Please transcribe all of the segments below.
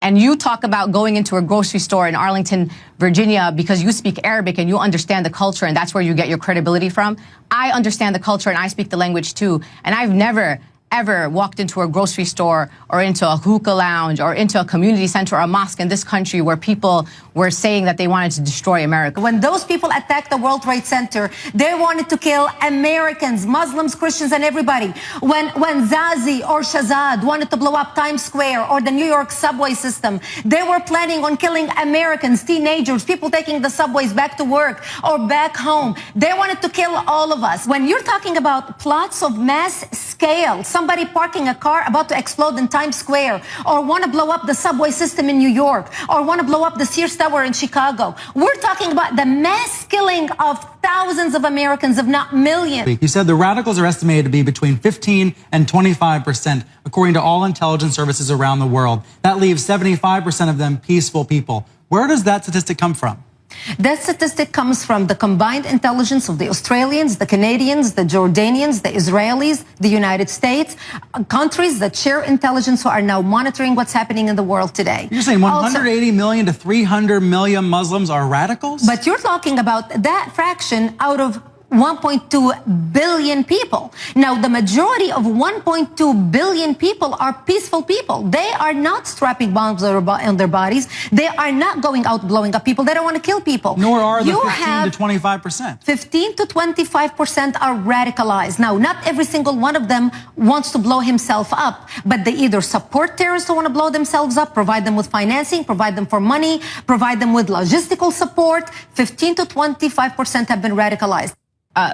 And you talk about going into a grocery store in Arlington, Virginia, because you speak Arabic and you understand the culture, and that's where you get your credibility from. I understand the culture and I speak the language too. And I've never, ever walked into a grocery store or into a hookah lounge or into a community center or a mosque in this country where people were saying that they wanted to destroy America. When those people attacked the World Trade Center, they wanted to kill Americans, Muslims, Christians, and everybody. When Zazi or Shazad wanted to blow up Times Square or the New York subway system, they were planning on killing Americans, teenagers, people taking the subways back to work or back home. They wanted to kill all of us. When you're talking about plots of mass scale, somebody parking a car about to explode in Times Square, or want to blow up the subway system in New York, or want to blow up the Sears Tower in Chicago. We're talking about the mass killing of thousands of Americans, if not millions. You said the radicals are estimated to be between 15 and 25%, according to all intelligence services around the world. That leaves 75% of them peaceful people. Where does that statistic come from? That statistic comes from the combined intelligence of the Australians, the Canadians, the Jordanians, the Israelis, the United States, countries that share intelligence who are now monitoring what's happening in the world today. You're saying 180 million to 300 million Muslims are radicals? But you're talking about that fraction out of 1.2 billion people. Now, the majority of 1.2 billion people are peaceful people. They are not strapping bombs on their bodies. They are not going out blowing up people. They don't want to kill people. Nor are the 15 to 25%. 15 to 25% are radicalized. Now, not every single one of them wants to blow himself up, but they either support terrorists who want to blow themselves up, provide them with financing, provide them for money, provide them with logistical support. 15 to 25% have been radicalized.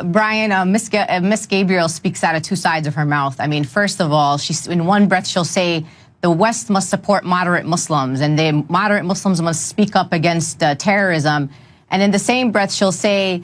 Brian, Miss Gabriel speaks out of two sides of her mouth. I mean, first of all, in one breath she'll say the West must support moderate Muslims and the moderate Muslims must speak up against terrorism. And in the same breath she'll say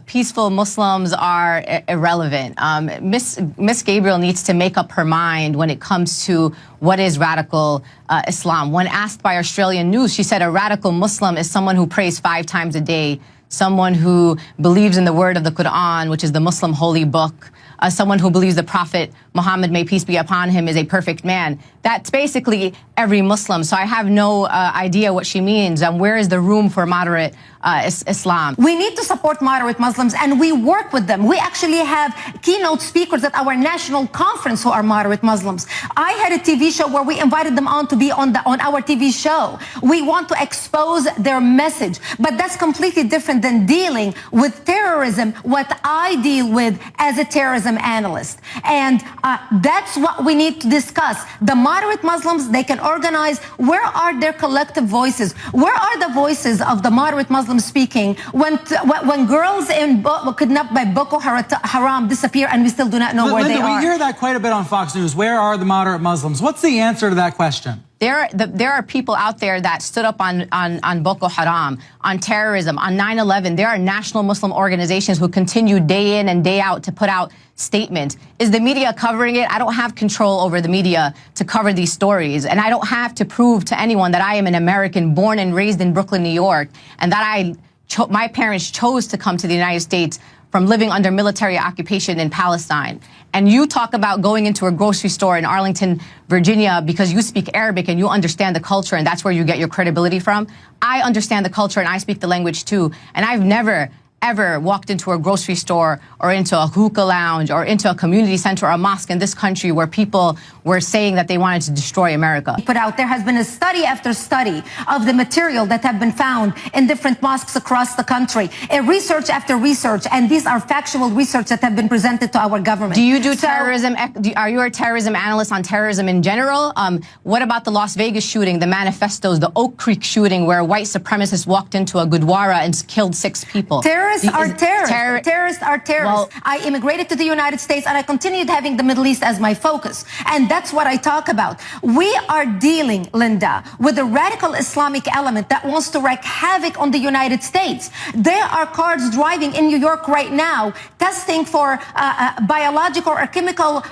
peaceful Muslims are irrelevant. Miss Gabriel needs to make up her mind when it comes to what is radical Islam. When asked by Australian News, she said a radical Muslim is someone who prays 5 times a day, someone who believes in the word of the Quran, which is the Muslim holy book, someone who believes the Prophet Muhammad, may peace be upon him, is a perfect man. That's basically every Muslim. So I have no idea what she means. Where is the room for moderate Islam? We need to support moderate Muslims, and we work with them. We actually have keynote speakers at our national conference who are moderate Muslims. I had a TV show where we invited them on to be on our TV show. We want to expose their message, but that's completely different than dealing with terrorism, what I deal with as a terrorism analyst. And that's what we need to discuss. The moderate Muslims, they can organize. Where are their collective voices? Where are the voices of the moderate Muslims speaking when girls kidnapped by Boko Haram disappear and we still do not know where they are? We hear that quite a bit on Fox News. Where are the moderate Muslims? What's the answer to that question? There are people out there that stood up on Boko Haram, on terrorism, on 9/11. There are national Muslim organizations who continue day in and day out to put out statements. Is the media covering it? I don't have control over the media to cover these stories. And I don't have to prove to anyone that I am an American born and raised in Brooklyn, New York, and that my parents chose to come to the United States from living under military occupation in Palestine. And you talk about going into a grocery store in Arlington, Virginia, because you speak Arabic and you understand the culture, and that's where you get your credibility from. I understand the culture and I speak the language too. And I've never, ever walked into a grocery store or into a hookah lounge or into a community center or a mosque in this country where people were saying that they wanted to destroy America. Put out there has been a study after study of the material that have been found in different mosques across the country, research after research, and these are factual research that have been presented to our government. Do you do terrorism? Are you a terrorism analyst on terrorism in general? What about the Las Vegas shooting, the manifestos, the Oak Creek shooting where white supremacists walked into a Gurdwara and killed 6 people? Terrorists are terrorists. Terrorists are terrorists. Well, I immigrated to the United States and I continued having the Middle East as my focus. And that's what I talk about. We are dealing, Linda, with a radical Islamic element that wants to wreak havoc on the United States. There are cars driving in New York right now, testing for biological or chemical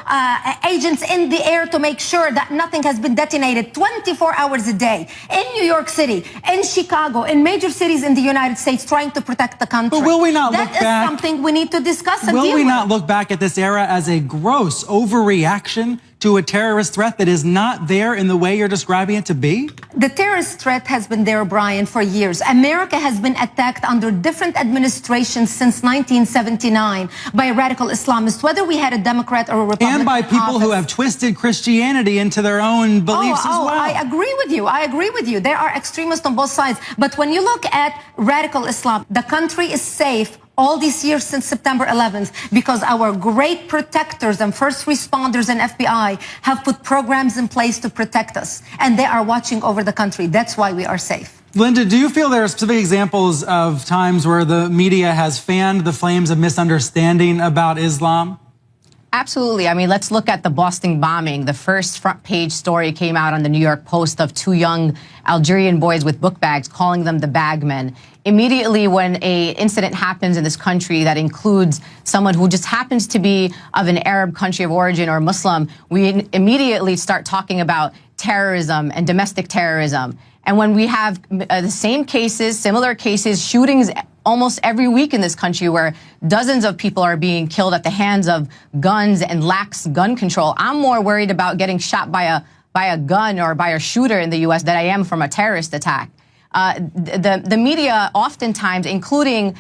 agents in the air to make sure that nothing has been detonated 24 hours a day. In New York City, in Chicago, in major cities in the United States, trying to protect the country. But will we not look back? That is something we need to discuss and deal with. Will we not look back at this era as a gross overreaction to a terrorist threat that is not there in the way you're describing it to be? The terrorist threat has been there, Brian, for years. America has been attacked under different administrations since 1979 by radical Islamists, whether we had a Democrat or a Republican. And by people who have twisted Christianity into their own beliefs as well. I agree with you. I agree with you. There are extremists on both sides. But when you look at radical Islam, the country is safe all these years since September 11th because our great protectors and first responders and FBI have put programs in place to protect us. And they are watching over the country. That's why we are safe. Linda, do you feel there are specific examples of times where the media has fanned the flames of misunderstanding about Islam? Absolutely. I mean, let's look at the Boston bombing. The first front page story came out on the New York Post of two young Algerian boys with book bags, calling them the bagmen. Immediately when an incident happens in this country that includes someone who just happens to be of an Arab country of origin or Muslim, we immediately start talking about terrorism and domestic terrorism. And when we have the same cases, similar cases, shootings almost every week in this country where dozens of people are being killed at the hands of guns and lax gun control, I'm more worried about getting shot by a gun or by a shooter in the U.S. than I am from a terrorist attack. The media oftentimes, including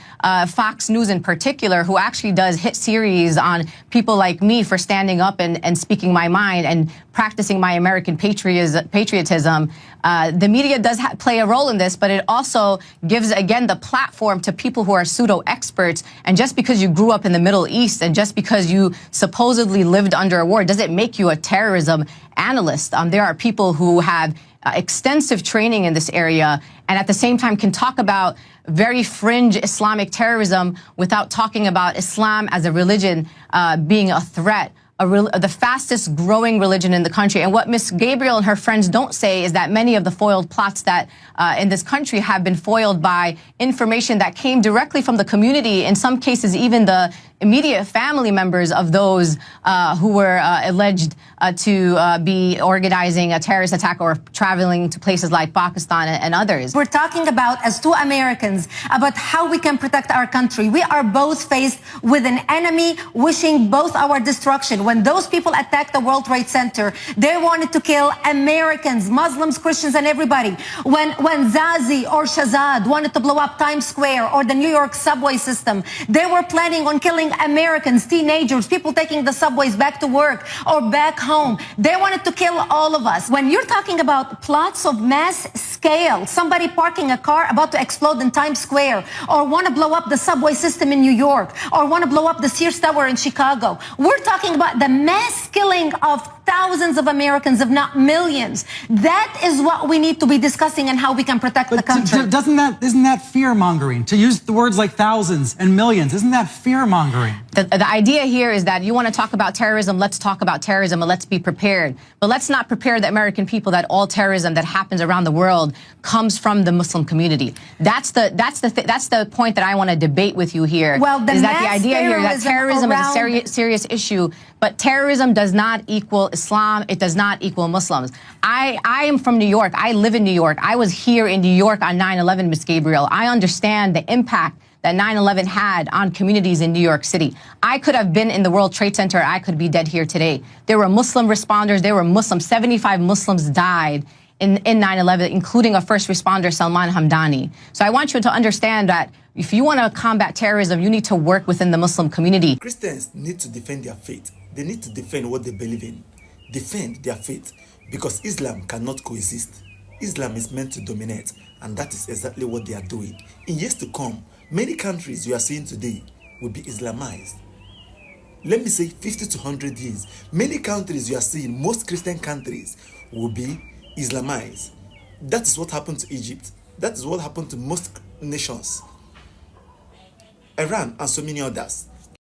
Fox News in particular, who actually does hit series on people like me for standing up and speaking my mind and practicing my American patriotism, the media does play a role in this, but it also gives, again, the platform to people who are pseudo-experts. And just because you grew up in the Middle East and just because you supposedly lived under a war doesn't make you a terrorism analyst. There are people who have extensive training in this area and at the same time can talk about very fringe Islamic terrorism without talking about Islam as a religion being a threat. The fastest growing religion in the country. And what Ms. Gabriel and her friends don't say is that many of the foiled plots that in this country have been foiled by information that came directly from the community, in some cases even the immediate family members of those who were alleged to be organizing a terrorist attack or traveling to places like Pakistan and others. We're talking about, as two Americans, about how we can protect our country. We are both faced with an enemy wishing both our destruction. When those people attacked the World Trade Center, they wanted to kill Americans, Muslims, Christians, and everybody. When Zazi or Shahzad wanted to blow up Times Square or the New York subway system, they were planning on killing Americans, teenagers, people taking the subways back to work or back home. They wanted to kill all of us. When you're talking about plots of mass scale, somebody parking a car about to explode in Times Square, or want to blow up the subway system in New York, or want to blow up the Sears Tower in Chicago, we're talking about the mass killing of thousands of Americans, if not millions. That is what we need to be discussing and how we can protect the country. Isn't that fear-mongering? To use the words like thousands and millions, isn't that fear-mongering? The idea here is that you want to talk about terrorism, let's talk about terrorism, and let's be prepared. But let's not prepare the American people that all terrorism that happens around the world comes from the Muslim community. That's the point that I want to debate with you here. Well, is that the idea here that terrorism is a serious issue, but terrorism does not equal Islam. It does not equal Muslims. I am from New York. I live in New York. I was here in New York on 9/11, Ms. Gabriel. I understand the impact that 9/11 had on communities in New York City. I could have been in the World Trade Center. I could be dead here today. There were Muslim responders. There were Muslims. 75 Muslims died in 9/11, including a first responder, Salman Hamdani. So I want you to understand that if you want to combat terrorism, you need to work within the Muslim community. Christians need to defend their faith. They need to defend what they believe in. Defend their faith, because Islam cannot coexist. Islam is meant to dominate, and that is exactly what they are doing. In years to come, many countries you are seeing today will be Islamized. Let me say 50 to 100 years, many countries you are seeing, most Christian countries, will be Islamized. That is what happened to Egypt. That is what happened to most nations. Iran and so many others.